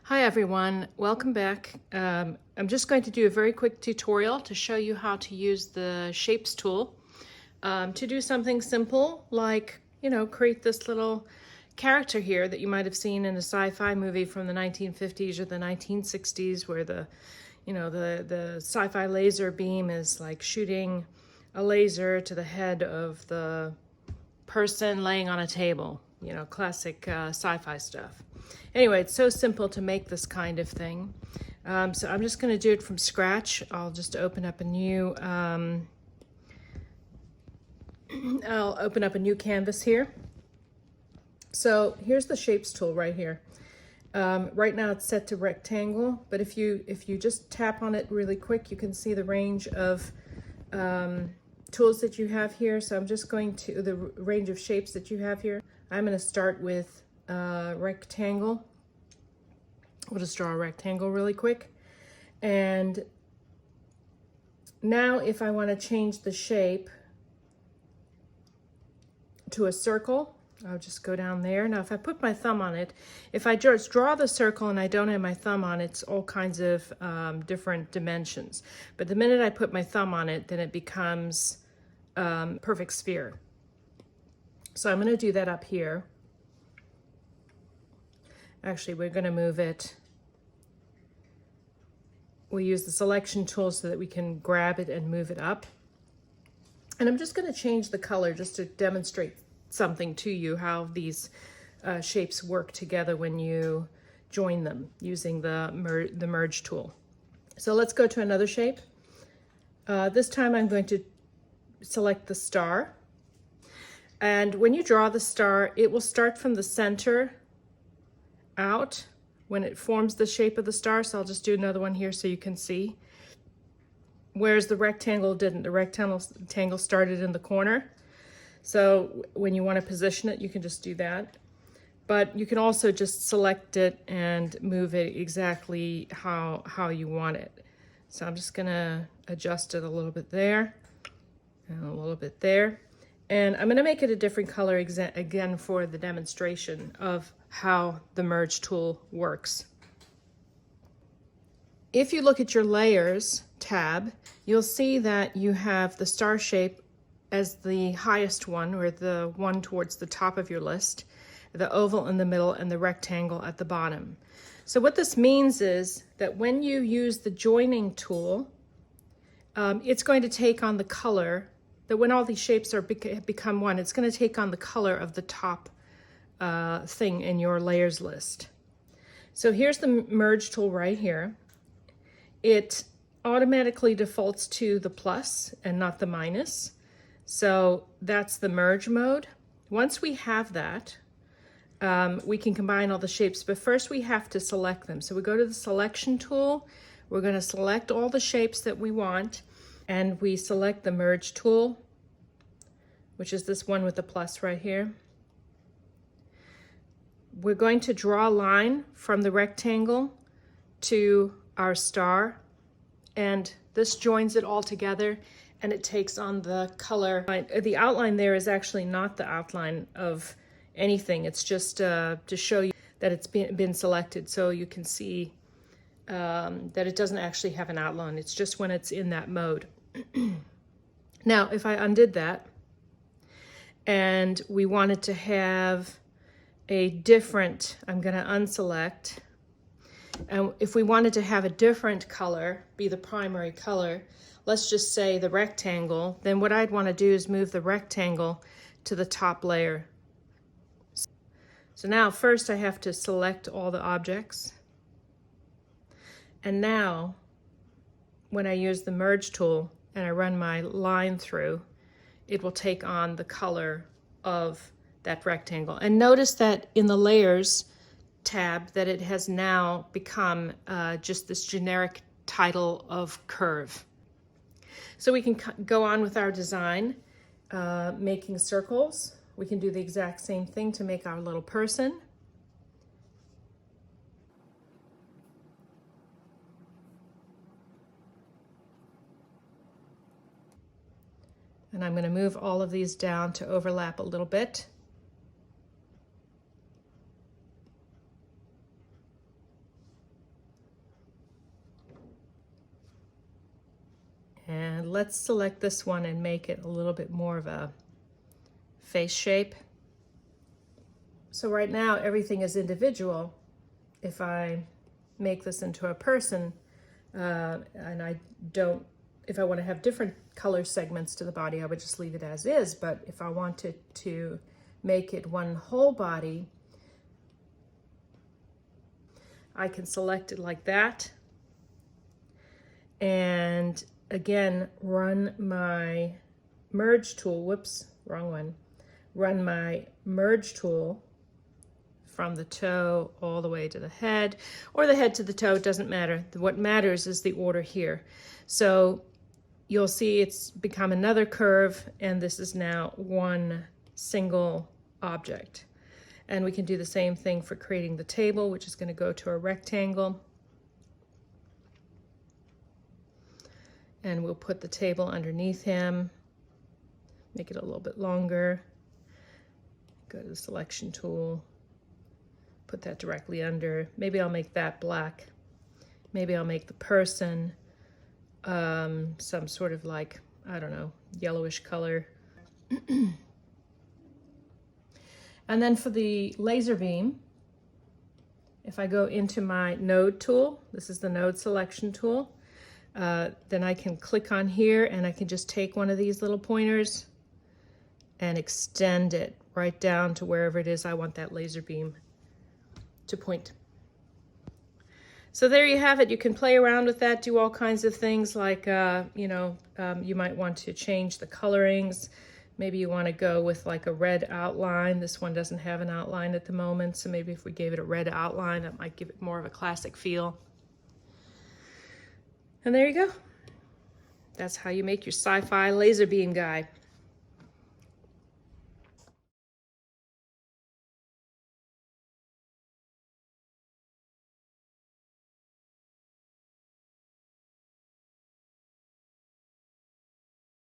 Hi everyone, welcome back. I'm just going to do a very quick tutorial to show you how to use the Shapes tool to do something simple like, create this little character here that you might have seen in a sci-fi movie from the 1950s or the 1960s where the sci-fi laser beam is like shooting a laser to the head of the person laying on a table, classic sci-fi stuff. Anyway, it's so simple to make this kind of thing. So I'm just going to do it from scratch. I'll just open up a new, canvas here. So here's the Shapes tool right here. Right now it's set to rectangle, but if you just tap on it really quick, you can see the range of tools that you have here. So I'm just going to the range of shapes that you have here. I'm going to start with rectangle. We'll just draw a rectangle really quick. And now if I want to change the shape to a circle, I'll just go down there. Now if I put my thumb on it, if I just draw the circle and I don't have my thumb on it, it's all kinds of different dimensions. But the minute I put my thumb on it, then it becomes perfect sphere. So I'm going to do that up here. Actually, we're going to move it. We'll use the selection tool so that we can grab it and move it up. And I'm just going to change the color just to demonstrate something to you, how these shapes work together when you join them using the merge tool. So let's go to another shape. This time I'm going to select the star. And when you draw the star, it will start from the center out when it forms the shape of the star. So I'll just do another one here so you can see. Whereas the rectangle didn't. The rectangle started in the corner. So when you want to position it, you can just do that. But you can also just select it and move it exactly how you want it. So I'm just going to adjust it a little bit there and a little bit there. And I'm going to make it a different color again for the demonstration of how the merge tool works. If you look at your layers tab, you'll see that you have the star shape as the highest one, or the one towards the top of your list, the oval in the middle, and the rectangle at the bottom. So what this means is that when you use the joining tool, it's going to take on the color, that when all these shapes become one, it's going to take on the color of the top thing in your layers list. So here's the merge tool right here. It automatically defaults to the plus and not the minus. So that's the merge mode. Once we have that, we can combine all the shapes, but first we have to select them. So we go to the selection tool. We're going to select all the shapes that we want, and we select the merge tool, which is this one with the plus right here. We're going to draw a line from the rectangle to our star, and this joins it all together, and it takes on the color. The outline there is actually not the outline of anything. It's just to show you that it's been selected, so you can see that it doesn't actually have an outline. It's just when it's in that mode. Now, if I undid that, and we wanted to have a different, I'm going to unselect, and if we wanted to have a different color be the primary color, let's just say the rectangle, then what I'd want to do is move the rectangle to the top layer. So now first I have to select all the objects, and now when I use the merge tool and I run my line through, it will take on the color of that rectangle. And notice that in the layers tab that it has now become just this generic title of curve. So we can go on with our design, making circles. We can do the exact same thing to make our little person. And I'm going to move all of these down to overlap a little bit. And let's select this one and make it a little bit more of a face shape. So right now everything is individual. If I make this into a person, and if I want to have different color segments to the body, I would just leave it as is. But if I wanted to make it one whole body, I can select it like that. And again, run my merge tool, whoops, wrong one. Run my merge tool from the toe all the way to the head, or the head to the toe, it doesn't matter. What matters is the order here. So you'll see it's become another curve, and this is now one single object. And we can do the same thing for creating the table, which is going to go to a rectangle. And we'll put the table underneath him, make it a little bit longer. Go to the selection tool, put that directly under. Maybe I'll make that black. Maybe I'll make the person some sort of like, I don't know, yellowish color. And then for the laser beam, if I go into my node tool, this is the node selection tool, then I can click on here and I can just take one of these little pointers and extend it right down to wherever it is I want that laser beam to point. So there you have it. You can play around with that, do all kinds of things like, you might want to change the colorings. Maybe you want to go with like a red outline. This one doesn't have an outline at the moment, so maybe if we gave it a red outline, that might give it more of a classic feel. And there you go. That's how you make your sci-fi laser beam guy.